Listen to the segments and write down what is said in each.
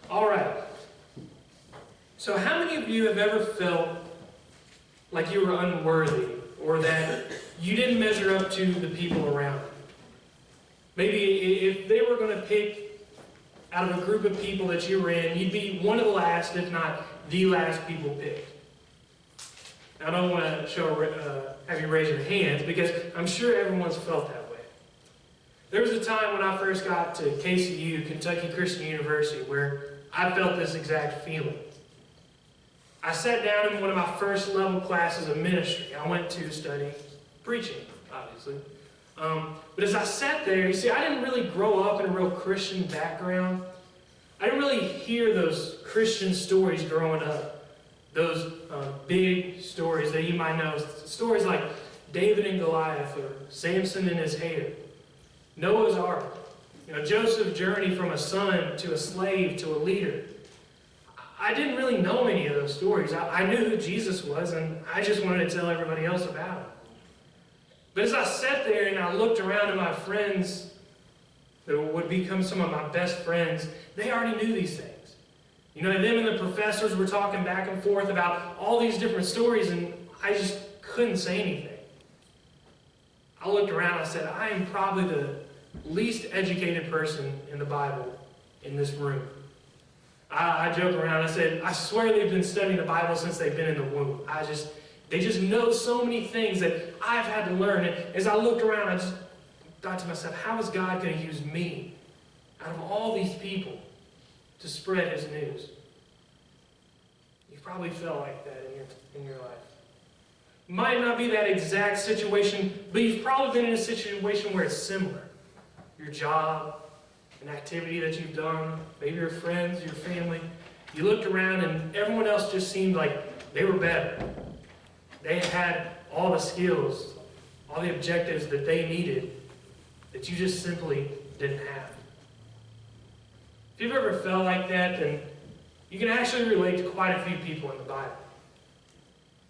All right. So how many of you have ever felt like you were unworthy or that you didn't measure up to the people around you? Maybe if they were going to pick out of a group of people that you were in, you'd be one of the last, if not the last people picked. Now, I don't want to have you raise your hands because I'm sure everyone's felt that way. There was a time when I first got to KCU, Kentucky Christian University, where I felt this exact feeling. I sat down in one of my first level classes of ministry. I went to study preaching, obviously. But as I sat there, you see, I didn't really grow up in a real Christian background. I didn't really hear those Christian stories growing up. Those big stories that you might know. Stories like David and Goliath or Samson and his hair. Noah's Ark. Joseph's journey from a son to a slave to a leader. I didn't really know any of those stories. I knew who Jesus was, and I just wanted to tell everybody else about him. But as I sat there and I looked around at my friends that would become some of my best friends, they already knew these things. Them and the professors were talking back and forth about all these different stories, and I just couldn't say anything. I looked around and I said, I am probably the least educated person in the Bible in this room. I joke around, I said, I swear they've been studying the Bible since they've been in the womb. They just know so many things that I've had to learn. And as I looked around, I just thought to myself, how is God going to use me out of all these people to spread His news? You probably felt like that in your life. Might not be that exact situation, but you've probably been in a situation where it's similar. Your job, an activity that you've done, maybe your friends, your family. You looked around and everyone else just seemed like they were better. They had all the skills, all the objectives that they needed that you just simply didn't have. If you've ever felt like that, then you can actually relate to quite a few people in the Bible.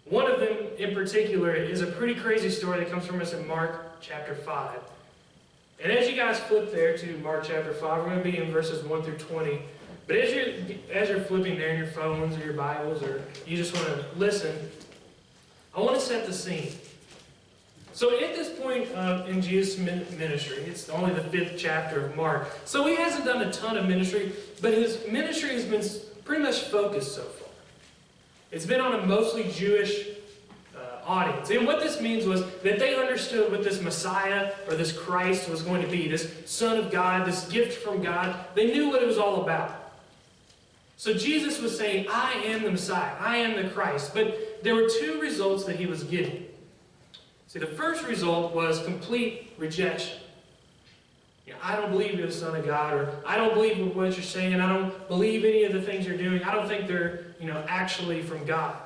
One of them in particular is a pretty crazy story that comes from us in Mark chapter 5. And as you guys flip there to Mark chapter 5, we're going to be in verses 1 through 20. But as you're flipping there in your phones or your Bibles, or you just want to listen, I want to set the scene. So at this point in Jesus' ministry, it's only the 5th chapter of Mark. So he hasn't done a ton of ministry, but his ministry has been pretty much focused so far. It's been on a mostly Jewish audience. And what this means was that they understood what this Messiah or this Christ was going to be, this Son of God, this gift from God. They knew what it was all about. So Jesus was saying, I am the Messiah, I am the Christ. But there were two results that he was getting. See, the first result was complete rejection. I don't believe you're the Son of God, or I don't believe what you're saying, I don't believe any of the things you're doing, I don't think they're actually from God.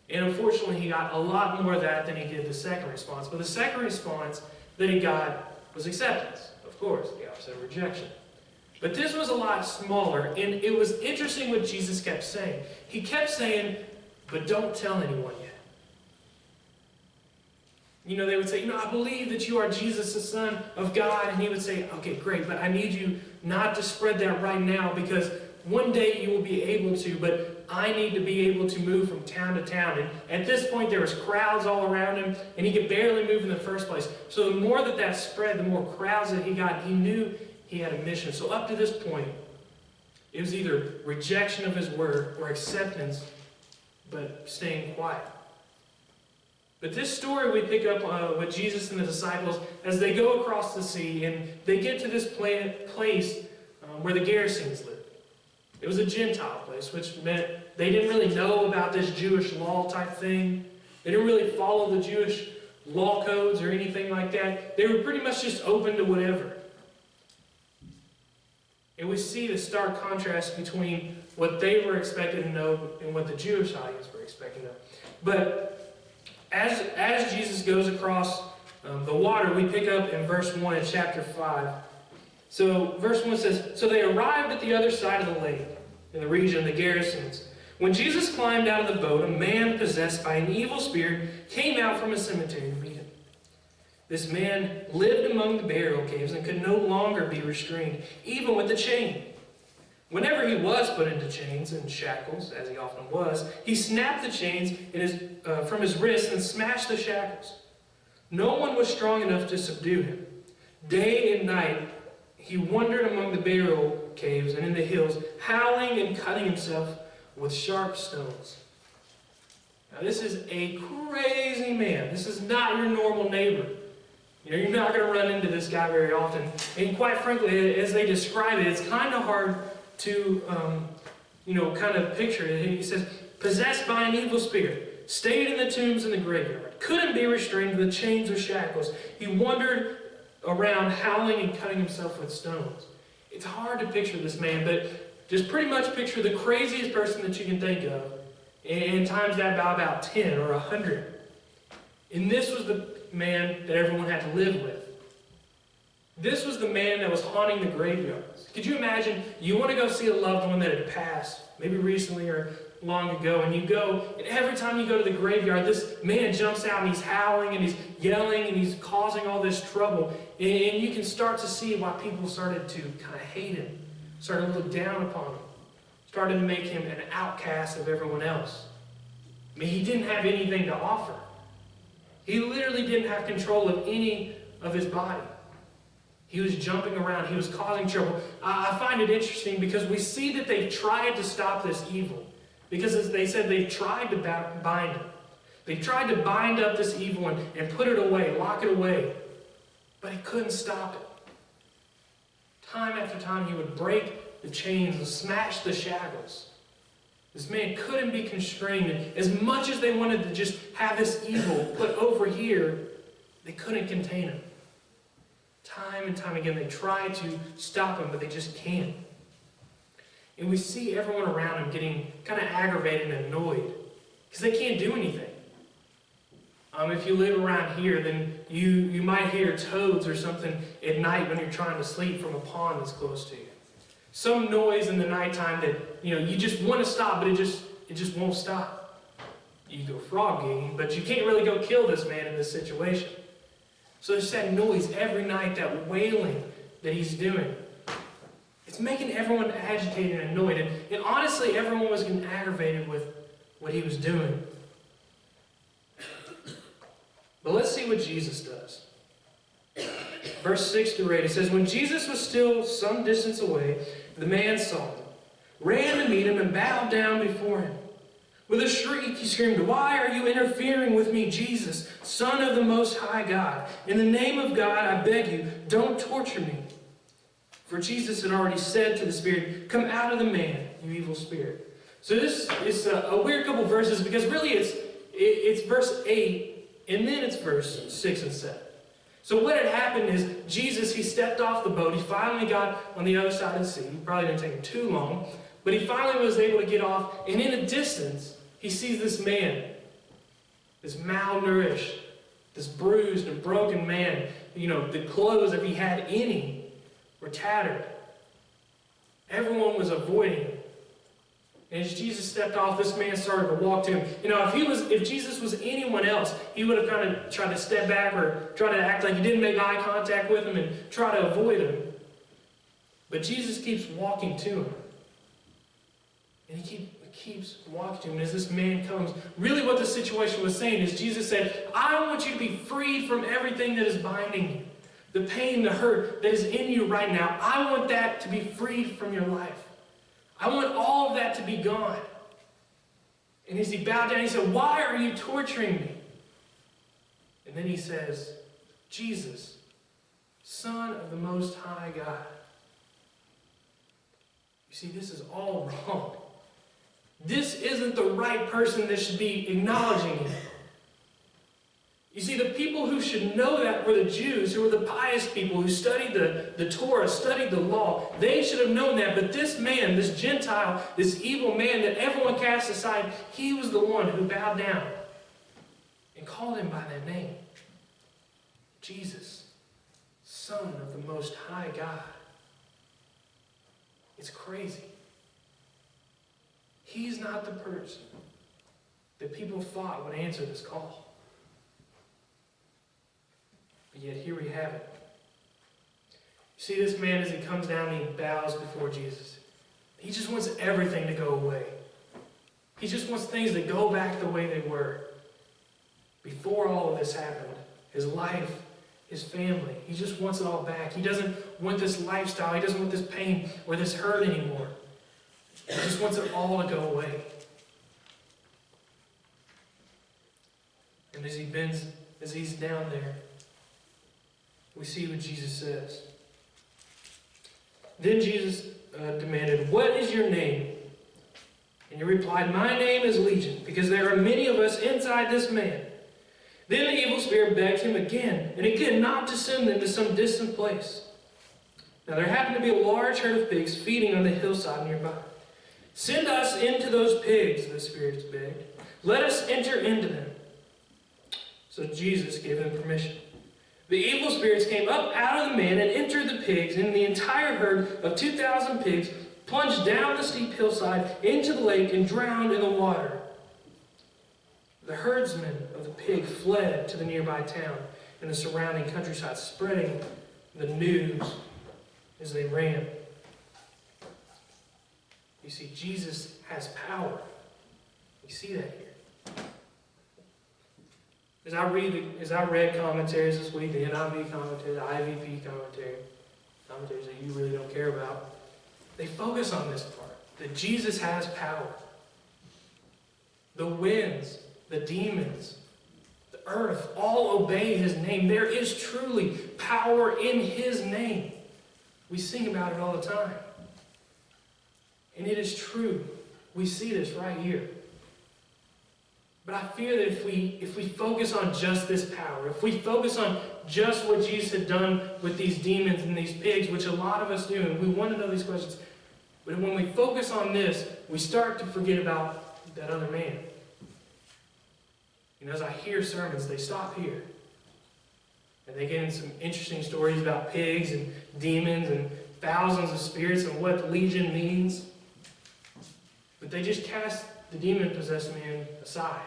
And unfortunately, he got a lot more of that than he did the second response. But the second response that he got was acceptance, of course, the opposite of rejection. But this was a lot smaller, and it was interesting what Jesus kept saying. He kept saying, but don't tell anyone yet. They would say, I believe that you are Jesus, the Son of God. And he would say, okay, great, but I need you not to spread that right now because one day you will be able to, but I need to be able to move from town to town. And at this point, there was crowds all around him, and he could barely move in the first place. So the more that spread, the more crowds that he got, he knew he had a mission. So up to this point, it was either rejection of his word or acceptance, but staying quiet. But this story we pick up with Jesus and the disciples as they go across the sea, and they get to this place where the Gerasenes lived. It was a Gentile place, which meant they didn't really know about this Jewish law type thing. They didn't really follow the Jewish law codes or anything like that. They were pretty much just open to whatever. And we see the stark contrast between what they were expected to know and what the Jewish audience were expecting to know. But as Jesus goes across the water, we pick up in verse 1 in chapter 5. So verse 1 says, So they arrived at the other side of the lake, in the region of the Gerasenes. When Jesus climbed out of the boat, a man possessed by an evil spirit came out from a cemetery to meet him. This man lived among the burial caves and could no longer be restrained, even with a chain. Whenever he was put into chains and shackles, as he often was, he snapped the chains from his wrists and smashed the shackles. No one was strong enough to subdue him. Day and night he wandered among the burial caves and in the hills, howling and cutting himself with sharp stones. Now this is a crazy man. This is not your normal neighbor. You're not going to run into this guy very often. And quite frankly, as they describe it, it's kind of hard to, kind of picture it. He says, possessed by an evil spirit, stayed in the tombs and the graveyard, couldn't be restrained with chains or shackles. He wandered around howling and cutting himself with stones. It's hard to picture this man, but just pretty much picture the craziest person that you can think of, and times that by about 10 or 100. And this was the man that everyone had to live with. This was the man that was haunting the graveyards. Could you imagine, you want to go see a loved one that had passed, maybe recently or long ago, and you go, and every time you go to the graveyard, this man jumps out and he's howling and he's yelling and he's causing all this trouble. And you can start to see why people started to kind of hate him, started to look down upon him, started to make him an outcast of everyone else. I mean, he didn't have anything to offer. He literally didn't have control of any of his body. He was jumping around. He was causing trouble. I find it interesting because we see that they tried to stop this evil. Because as they said, they tried to bind him. They tried to bind up this evil and put it away, lock it away. But he couldn't stop it. Time after time, he would break the chains and smash the shackles. This man couldn't be constrained. And as much as they wanted to just have this evil put over here, they couldn't contain him. Time and time again, they try to stop him, but they just can't. And we see everyone around him getting kind of aggravated and annoyed because they can't do anything. If you live around here, then you might hear toads or something at night when you're trying to sleep from a pond that's close to you. Some noise in the nighttime that you just want to stop, but it just won't stop. You go frog gigging, but you can't really go kill this man in this situation. So there's that noise every night, that wailing that he's doing. It's making everyone agitated and annoyed. And honestly, everyone was getting aggravated with what he was doing. But let's see what Jesus does. Verse 6 through 8, it says, when Jesus was still some distance away, the man saw him, ran to meet him, and bowed down before him. With a shriek, he screamed, why are you interfering with me, Jesus, Son of the Most High God? In the name of God, I beg you, don't torture me. For Jesus had already said to the spirit, come out of the man, you evil spirit. So this is a weird couple verses because really it's verse 8 and then it's verse 6 and 7. So what had happened is Jesus, he stepped off the boat. He finally got on the other side of the sea. It probably didn't take him too long. But he finally was able to get off. And in a distance, he sees this man, this malnourished, this bruised and broken man. The clothes, if he had any, were tattered. Everyone was avoiding him. And as Jesus stepped off, this man started to walk to him. If Jesus was anyone else, he would have kind of tried to step back or try to act like he didn't make eye contact with him and try to avoid him. But Jesus keeps walking to him. And he keeps walking to him. And as this man comes, really what the situation was saying is Jesus said, I want you to be freed from everything that is binding you. The pain, the hurt that is in you right now, I want that to be freed from your life. I want all of that to be gone. And as he bowed down, he said, why are you torturing me? And then he says, Jesus, Son of the Most High God. You see, this is all wrong. This isn't the right person that should be acknowledging him. You see, the people who should know that were the Jews, who were the pious people who studied the Torah, studied the law. They should have known that. But this man, this Gentile, this evil man that everyone cast aside, he was the one who bowed down and called him by that name. Jesus, Son of the Most High God. It's crazy. He's not the person that people thought would answer this call. But yet here we have it. You see this man as he comes down and he bows before Jesus. He just wants everything to go away. He just wants things to go back the way they were before all of this happened. His life, his family. He just wants it all back. He doesn't want this lifestyle. He doesn't want this pain or this hurt anymore. He just wants it all to go away. And as he's down there, we see what Jesus says. Then Jesus demanded, "What is your name?" And he replied, "My name is Legion, because there are many of us inside this man." Then the evil spirit begged him again and again not to send them to some distant place. Now there happened to be a large herd of pigs feeding on the hillside nearby. "Send us into those pigs," the spirits begged. "Let us enter into them." So Jesus gave them permission. The evil spirits came up out of the man and entered the pigs, and the entire herd of 2,000 pigs plunged down the steep hillside into the lake and drowned in the water. The herdsmen of the pig fled to the nearby town and the surrounding countryside, spreading the news as they ran. You see, Jesus has power. We see that here. As I read commentaries this week, the NIV commentary, the IVP commentary, commentaries that you really don't care about, they focus on this part, that Jesus has power. The winds, the demons, the earth, all obey his name. There is truly power in his name. We sing about it all the time. And it is true. We see this right here. But I fear that if we focus on just this power, if we focus on just what Jesus had done with these demons and these pigs, which a lot of us do, and we want to know these questions, but when we focus on this, we start to forget about that other man. And as I hear sermons, they stop here. And they get into some interesting stories about pigs and demons and thousands of spirits and what legion means. But they just cast the demon-possessed man aside.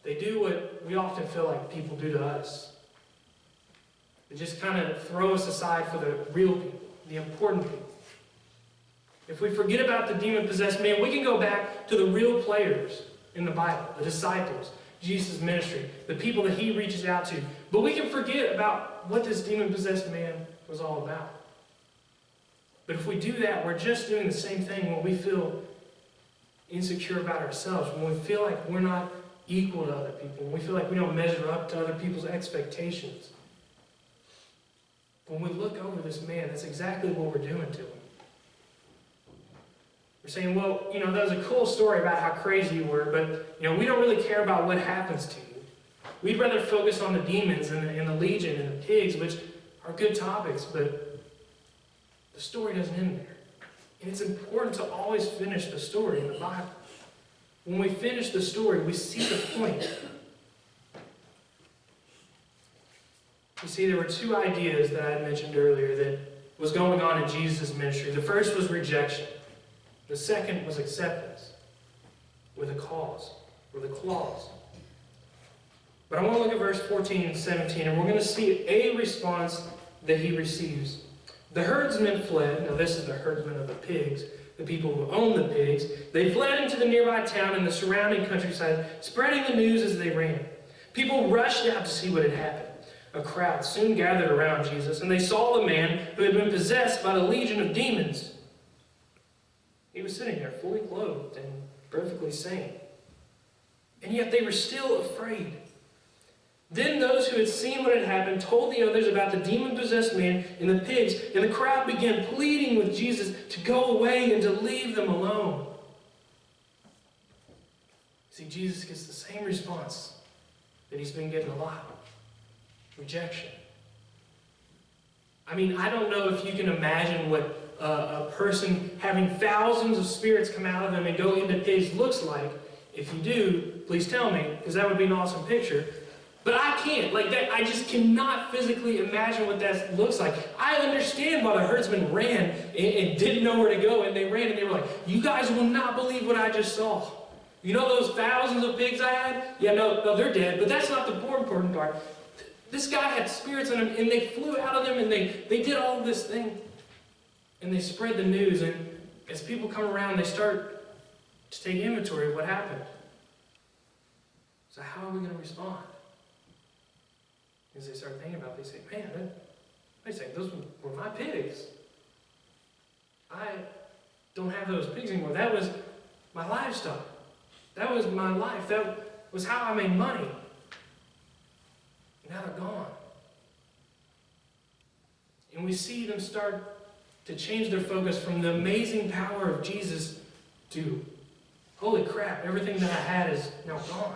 They do what we often feel like people do to us. They just kind of throw us aside for the real people, the important people. If we forget about the demon-possessed man, we can go back to the real players in the Bible, the disciples, Jesus' ministry, the people that he reaches out to. But we can forget about what this demon-possessed man was all about. But if we do that, we're just doing the same thing when we feel insecure about ourselves, when we feel like we're not equal to other people, when we feel like we don't measure up to other people's expectations. When we look over this man, that's exactly what we're doing to him. We're saying, well, that was a cool story about how crazy you were, but, we don't really care about what happens to you. We'd rather focus on the demons and the legion and the pigs, which are good topics, but the story doesn't end there. And it's important to always finish the story in the Bible. When we finish the story, we see the point. You see, there were two ideas that I had mentioned earlier that was going on in Jesus' ministry. The first was rejection. The second was acceptance with a cause, with a clause. But I want to look at verse 14 and 17, and we're going to see a response that he receives. The herdsmen fled. Now this is the herdsmen of the pigs, the people who own the pigs. They fled into the nearby town and the surrounding countryside, spreading the news as they ran. People rushed out to see what had happened. A crowd soon gathered around Jesus, and they saw the man who had been possessed by the legion of demons. He was sitting there fully clothed and perfectly sane. And yet they were still afraid. Then those who had seen what had happened told the others about the demon-possessed man and the pigs, and the crowd began pleading with Jesus to go away and to leave them alone. See, Jesus gets the same response that he's been getting a lot. Rejection. I mean, I don't know if you can imagine what a person having thousands of spirits come out of them and go into pigs looks like. If you do, please tell me, because that would be an awesome picture. But I can't. Like that, I just cannot physically imagine what that looks like. I understand why the herdsmen ran and didn't know where to go, and they ran and they were like, "You guys will not believe what I just saw. You know those thousands of pigs I had? Yeah, no, they're dead, but that's not the more important part. This guy had spirits in him, and they flew out of them, and they did all of this thing." And they spread the news, and as people come around, they start to take inventory of what happened. So how are we going to respond? As they start thinking about it, they say, man, wait a second, those were my pigs. I don't have those pigs anymore. That was my livestock. That was my life. That was how I made money. Now they're gone. And we see them start to change their focus from the amazing power of Jesus to, holy crap, everything that I had is now gone.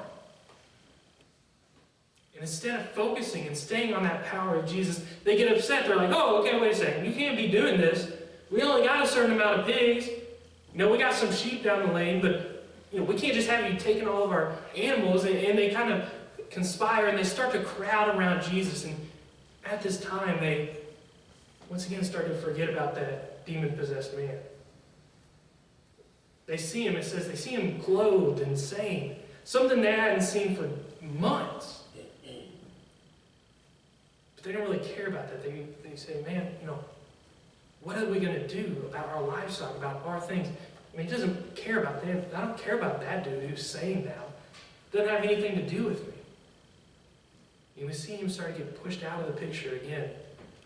And instead of focusing and staying on that power of Jesus, they get upset. They're like, oh, okay, wait a second. You can't be doing this. We only got a certain amount of pigs. We got some sheep down the lane, but we can't just have you taking all of our animals. And they kind of conspire and they start to crowd around Jesus. And at this time, they once again start to forget about that demon-possessed man. They see him, it says, they see him clothed and sane. Something they hadn't seen for months. But they don't really care about that. They say, man, what are we going to do about our livestock, about our things? I mean, he doesn't care about them. I don't care about that dude who's sane now. It doesn't have anything to do with me. And we see him start to get pushed out of the picture again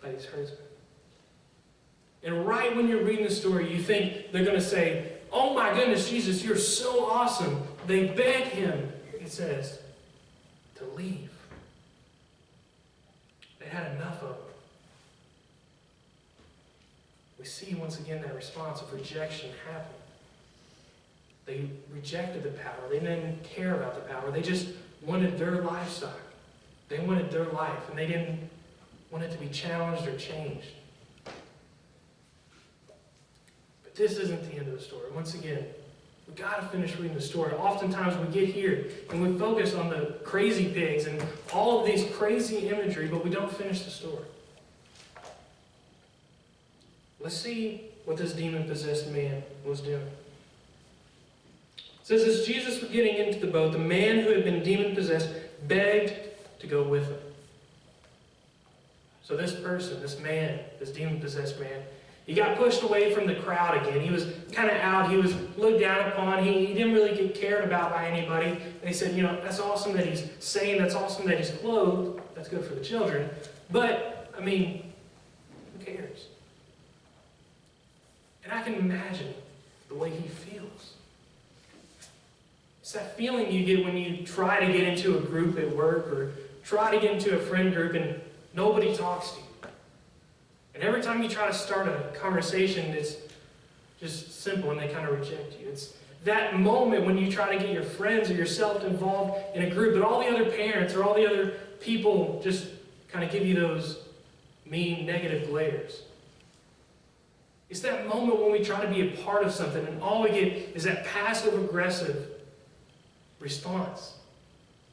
by these herdsmen. And right when you're reading the story, you think they're going to say, oh my goodness, Jesus, you're so awesome. They beg him, it says, to leave. They had enough of him. We see once again that response of rejection happen. They rejected the power. They didn't care about the power. They just wanted their livestock. They wanted their life, and they didn't want it to be challenged or changed. But this isn't the end of the story. Once again, we've got to finish reading the story. Oftentimes we get here and we focus on the crazy pigs and all of these crazy imagery, but we don't finish the story. Let's see what this demon-possessed man was doing. It says, as Jesus was getting into the boat, the man who had been demon-possessed begged to go with him. So this person, this man, this demon-possessed man, he got pushed away from the crowd again. He was kind of out. He was looked down upon. He didn't really get cared about by anybody. They said, that's awesome that he's sane. That's awesome that he's clothed. That's good for the children. But, who cares? And I can imagine the way he feels. It's that feeling you get when you try to get into a group at work or try to get into a friend group and nobody talks to you. And every time you try to start a conversation, it's just simple and they kind of reject you. It's that moment when you try to get your friends or yourself involved in a group, but all the other parents or all the other people just kind of give you those mean, negative glares. It's that moment when we try to be a part of something and all we get is that passive-aggressive response.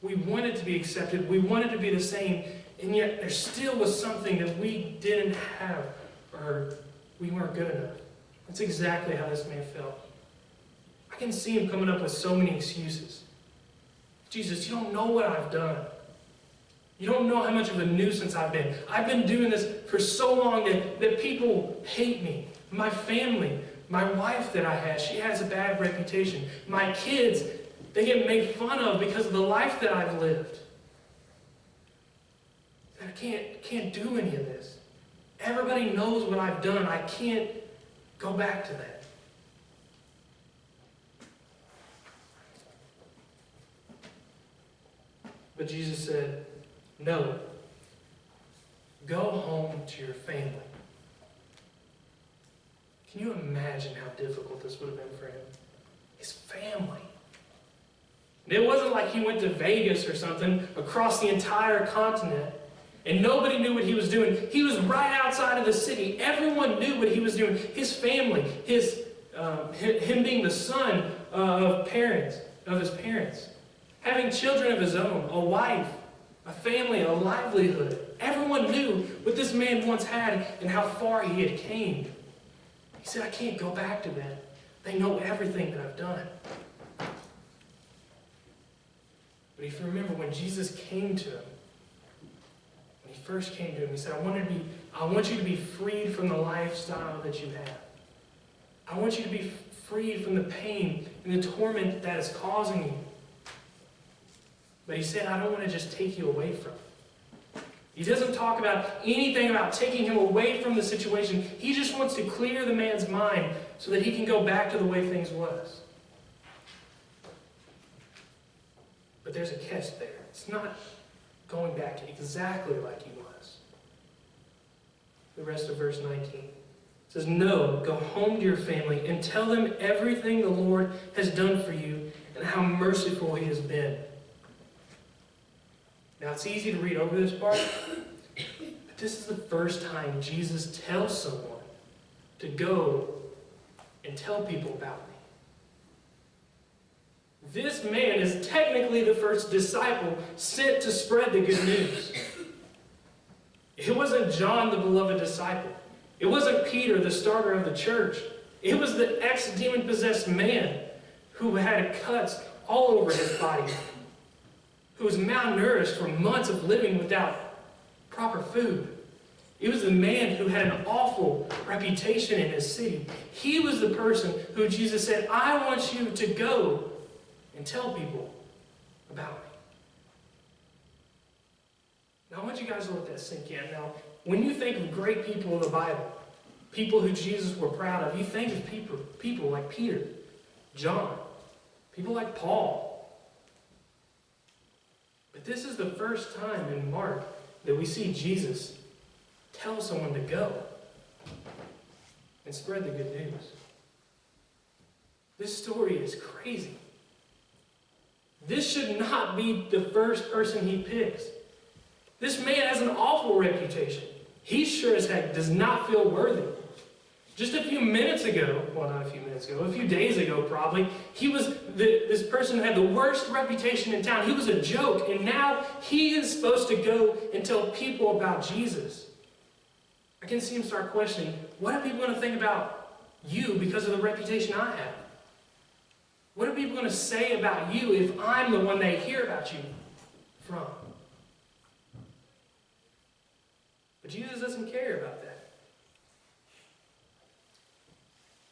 We want it to be accepted. We want it to be the same. And yet there still was something that we didn't have or we weren't good enough. That's exactly how this man felt. I can see him coming up with so many excuses. Jesus, you don't know what I've done. You don't know how much of a nuisance I've been. I've been doing this for so long that people hate me. My family, my wife that I had, she has a bad reputation. My kids, they get made fun of because of the life that I've lived. I can't do any of this. Everybody knows what I've done. I can't go back to that. But Jesus said, no. Go home to your family. Can you imagine how difficult this would have been for him? His family. And it wasn't like he went to Vegas or something across the entire continent and nobody knew what he was doing. He was right outside of the city. Everyone knew what he was doing. His family, him being the son of his parents, having children of his own, a wife, a family, a livelihood. Everyone knew what this man once had and how far he had came. He said, I can't go back to that. They know everything that I've done. But if you remember, when Jesus came to him, when he he first came to him, he said, I want you to be freed from the lifestyle that you have. I want you to be freed from the pain and the torment that is causing you. But he said, I don't want to just take you away from it. He doesn't talk about anything about taking him away from the situation. He just wants to clear the man's mind so that he can go back to the way things was. But there's a catch there. It's not going back exactly like he was. The rest of verse 19. It says, no, go home to your family and tell them everything the Lord has done for you and how merciful he has been. Now, it's easy to read over this part, but this is the first time Jesus tells someone to go and tell people about me. This man is technically the first disciple sent to spread the good news. It wasn't John, the beloved disciple. It wasn't Peter, the starter of the church. It was the ex-demon-possessed man who had cuts all over his body, who was malnourished from months of living without proper food. It was the man who had an awful reputation in his city. He was the person who Jesus said, I want you to go and tell people about me. Now, I want you guys to let that sink in. Now, when you think of great people in the Bible, people who Jesus were proud of, you think of people like Peter, John, people like Paul. But this is the first time in Mark that we see Jesus tell someone to go and spread the good news. This story is crazy. This should not be the first person he picks. This man has an awful reputation. He sure as heck does not feel worthy. Just a few minutes ago, well, not a few minutes ago, a few days ago probably, he was this person who had the worst reputation in town. He was a joke, and now he is supposed to go and tell people about Jesus. I can see him start questioning, what are people going to think about you because of the reputation I have? What are people going to say about you if I'm the one they hear about you from? But Jesus doesn't care about that.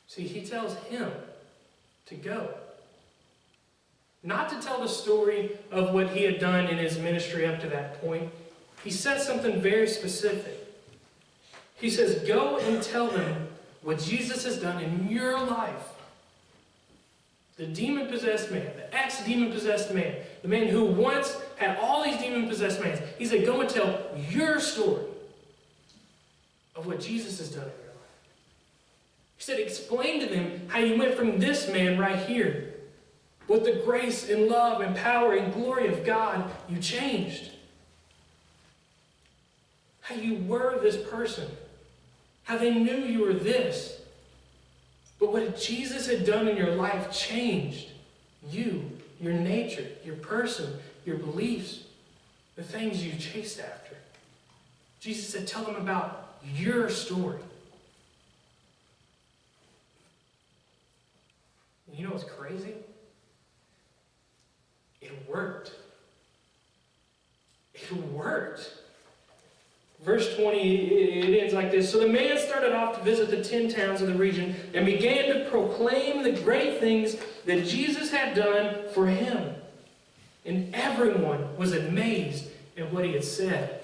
See, he tells him to go. Not to tell the story of what he had done in his ministry up to that point. He says something very specific. He says, go and tell them what Jesus has done in your life. The demon-possessed man, the ex-demon-possessed man, the man who once had all these demon-possessed men. He said, go and tell your story of what Jesus has done in your life. He said, explain to them how you went from this man right here, with the grace and love and power and glory of God, you changed. How you were this person. How they knew you were this. But what Jesus had done in your life changed you, your nature, your person, your beliefs, the things you chased after. Jesus said, tell them about your story. And you know what's crazy? It worked. It worked. Verse 20, it ends like this. So the man started off to visit the 10 towns of the region and began to proclaim the great things that Jesus had done for him. And everyone was amazed at what he had said.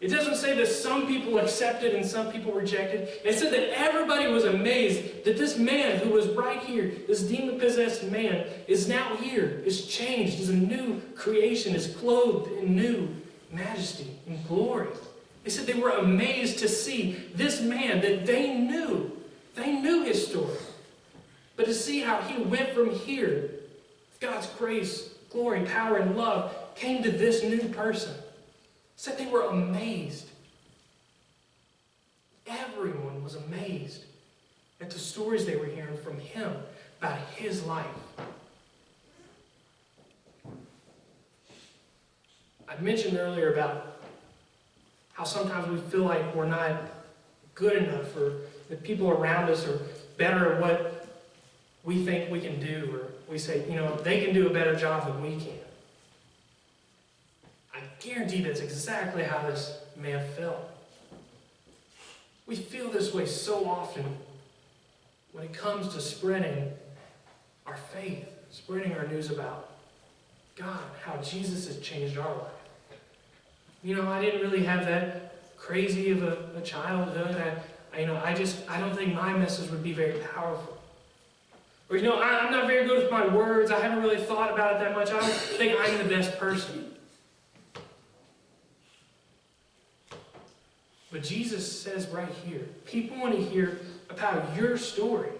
It doesn't say that some people accepted and some people rejected. It said that everybody was amazed that this man who was right here, this demon-possessed man, is now here, is changed, is a new creation, is clothed in new majesty and glory. They said they were amazed to see this man that they knew his story. But to see how he went from here, God's grace, glory, power, and love came to this new person. Said they were amazed. Everyone was amazed at the stories they were hearing from him about his life. I mentioned earlier about how sometimes we feel like we're not good enough, or the people around us are better at what we think we can do, or we say, they can do a better job than we can. I guarantee that's exactly how this man felt. We feel this way so often when it comes to spreading our faith, spreading our news about God, how Jesus has changed our life. I didn't really have that crazy of a childhood. I don't think my message would be very powerful. Or, I'm not very good with my words. I haven't really thought about it that much. I don't think I'm the best person. But Jesus says right here, people want to hear about your story.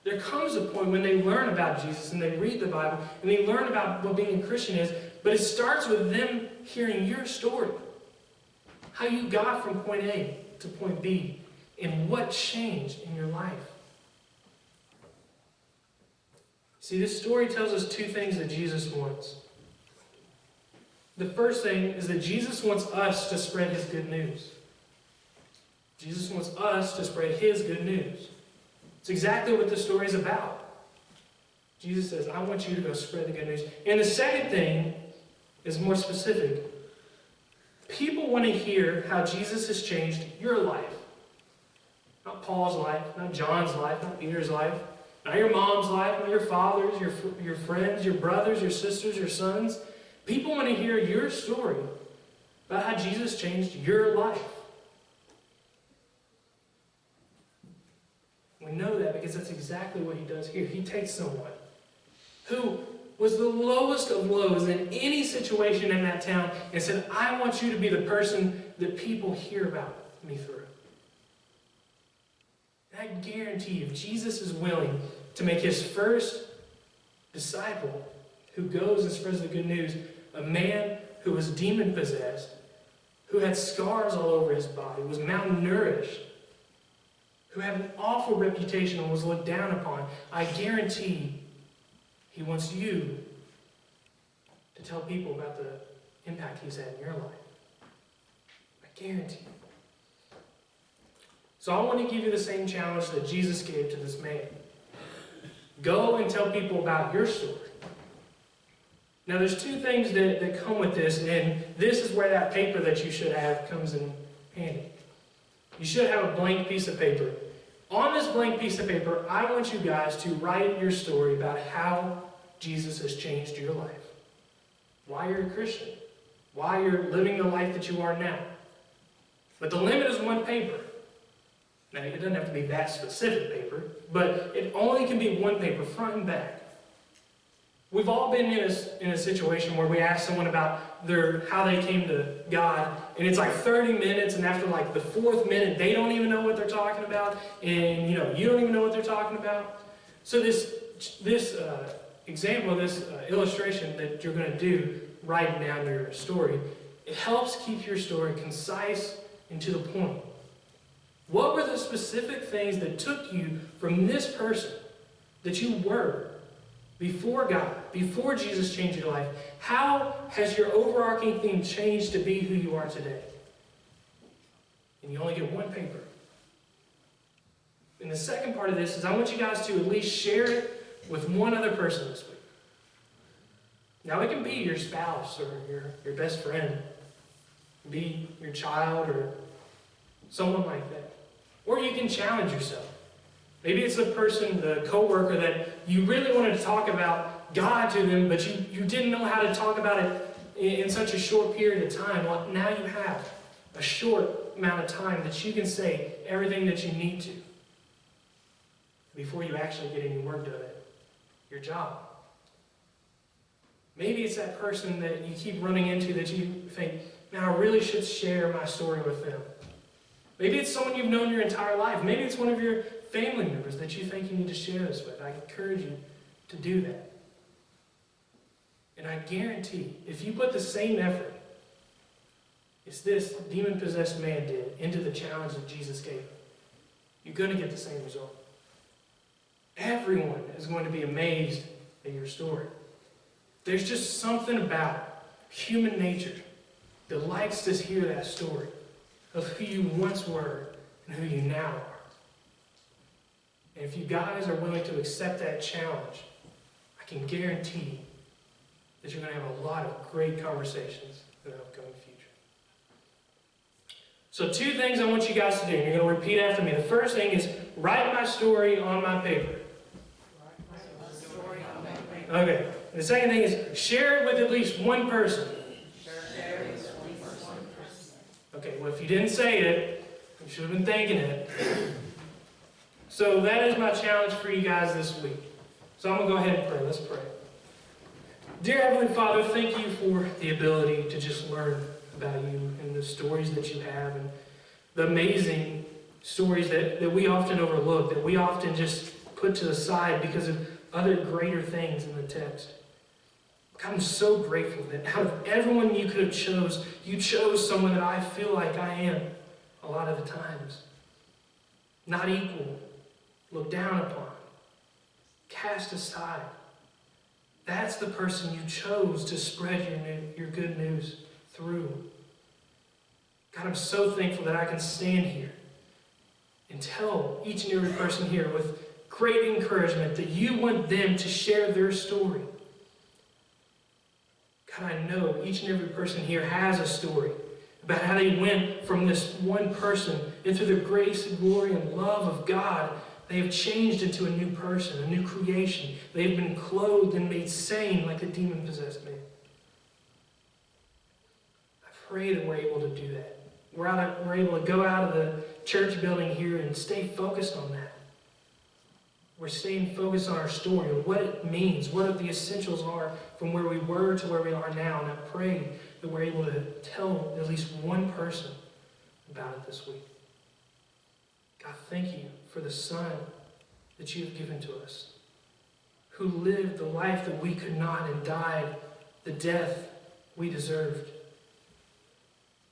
There comes a point when they learn about Jesus and they read the Bible and they learn about what being a Christian is, but it starts with them hearing your story. How you got from point A to point B and what changed in your life. See, this story tells us two things that Jesus wants. The first thing is that Jesus wants us to spread His good news. Jesus wants us to spread His good news. It's exactly what the story is about. Jesus says, I want you to go spread the good news. And the second thing is more specific. People want to hear how Jesus has changed your life. Not Paul's life, not John's life, not Peter's life, not your mom's life, not your father's, your friends, your brothers, your sisters, your sons. People want to hear your story about how Jesus changed your life. We know that because that's exactly what He does here. He takes someone who was the lowest of lows in any situation in that town and said, I want you to be the person that people hear about me through. And I guarantee you, if Jesus is willing to make His first disciple who goes and spreads the good news, a man who was demon-possessed, who had scars all over his body, was malnourished, who had an awful reputation and was looked down upon, I guarantee He wants you to tell people about the impact He's had in your life. I guarantee you. So I want to give you the same challenge that Jesus gave to this man. Go and tell people about your story. Now there's two things that come with this, and this is where that paper that you should have comes in handy. You should have a blank piece of paper. On this blank piece of paper, I want you guys to write your story about how Jesus has changed your life. Why you're a Christian. Why you're living the life that you are now. But the limit is one paper. Now, it doesn't have to be that specific paper, but it only can be one paper, front and back. We've all been in a situation where we ask someone about how they came to God, and it's like 30 minutes, and after like the 4th minute, they don't even know what they're talking about, and you don't even know what they're talking about. So this example, this illustration that you're going to do, writing down your story, it helps keep your story concise and to the point. What were the specific things that took you from this person that you were before God, before Jesus changed your life? How has your overarching theme changed to be who you are today? And you only get one paper. And the second part of this is I want you guys to at least share it with one other person this week. Now it can be your spouse or your best friend. It can be your child or someone like that. Or you can challenge yourself. Maybe it's the person, the coworker that you really wanted to talk about God to them, but you didn't know how to talk about it in such a short period of time. Well, now you have a short amount of time that you can say everything that you need to before you actually get any work done at your job. Maybe it's that person that you keep running into that you think, man, I really should share my story with them. Maybe it's someone you've known your entire life. Maybe it's one of your family members that you think you need to share this with. I encourage you to do that. And I guarantee, if you put the same effort as this demon-possessed man did into the challenge that Jesus gave him, you're going to get the same result. Everyone is going to be amazed at your story. There's just something about human nature that likes to hear that story of who you once were and who you now are. And if you guys are willing to accept that challenge, I can guarantee that you're going to have a lot of great conversations in the upcoming future. So 2 things I want you guys to do. You're going to repeat after me. The first thing is write my story on my paper. Okay. And the second thing is share it with at least one person. Okay, well, if you didn't say it, you should have been thinking it. So that is my challenge for you guys this week. So I'm going to go ahead and pray. Let's pray. Dear Heavenly Father, thank you for the ability to just learn about you and the stories that you have and the amazing stories that we often overlook, that we often just put to the side because of other greater things in the text. God, I'm so grateful that out of everyone you could have chose, you chose someone that I feel like I am a lot of the times. Not equal, looked down upon, cast aside. That's the person you chose to spread your good news through. God, I'm so thankful that I can stand here and tell each and every person here with great encouragement that you want them to share their story. God, I know each and every person here has a story about how they went from this one person into the grace and glory and love of God. They have changed into a new person, a new creation. They've been clothed and made sane like a demon-possessed man. I pray that we're able to do that. We're able to go out of the church building here and stay focused on that. We're staying focused on our story, on what it means, what the essentials are from where we were to where we are now. And I pray that we're able to tell at least one person about it this week. God, thank you for the Son that you have given to us, who lived the life that we could not and died the death we deserved,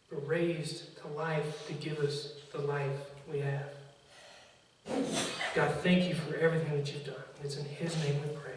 but raised to life to give us the life we have. God, thank you for everything that you've done. It's in His name we pray.